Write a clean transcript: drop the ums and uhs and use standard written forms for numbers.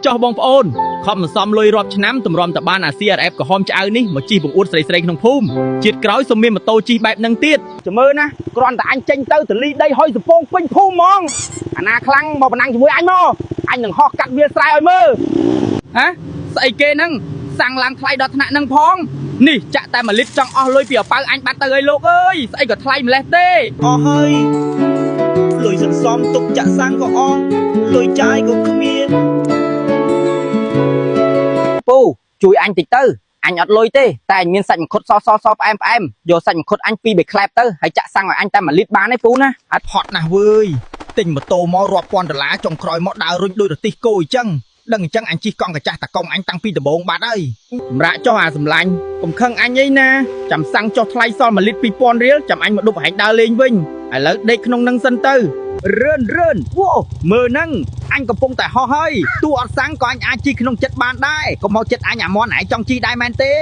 ចោះបងប្អូនខំសំលុយរាប់ឆ្នាំទម្រាំតបានអា CRF ក្រហមឆ្អៅនេះមកជិះបង្អួតស្រីៗក្នុងភូមិជាតិក្រោយសូមមានម៉ូតូជិះបែបហ្នឹងទៀតចាំមើលណាគ្រាន់តែអញចេញទៅទលីដីហុយសពងពេញភូមិហ្មងអាណាខ្លាំងមកប្រណាំងជាមួយអញមកអញនឹងហោះកាត់វាលស្រែឲ្យមើលហ៎ស្អីគេហ្នឹងសាំងឡើងថ្លៃដល់ថ្នាក់ហ្នឹងផងនេះចាក់តែ1លីត្រចង់អស់លុយពីអប៉ៅអញបាត់ទៅអើយលោកអើយស្អីក៏ថ្លៃម្លេះទេអស់ហើយលុយសន្សំទុកចាក់សាំងក៏អស់លុយចាយក៏គ្មានពូជួយអញតិចទៅអញអត់លុយទេតែអញមានសាច់មង្ឃុតសផ្អែមយកសាច់មង្ឃុតអញ2 3ក្លែបទៅហើយចាក់សាំងឲ្យអញតែ1លីត្របានទេពូណាអត់ហត់ណាស់វើយទិញម៉ូតូមករាប់ពាន់ដុល្លារចុងក្រោយមកដើររុញដូចរទេះគោអញ្ចឹងដឹងអញ្ចឹងអញជិះកង់កាចាស់តាកុងអញតាំងពីដំបូងបាត់ហើយសម្រាប់ចុះអាសម្លាញ់កុំខឹងអញអីណាចាំសាំងចុះថ្លៃសល់1លីត្រ2000រៀលចាំអញមកដុបឲ្យដើរលេងវិញឥឡូវដេកក្នុងនឹងសិនទៅរឿនវ៉ូមើលហ្នឹងអញកំពុងតែហោះហើយទោះអត់សាំងក៏អញអាចជិះក្នុងចិត្តបានដែរកុំមកចិត្តអញអាមន់ឯងចង់ជិះដែរមែនទេ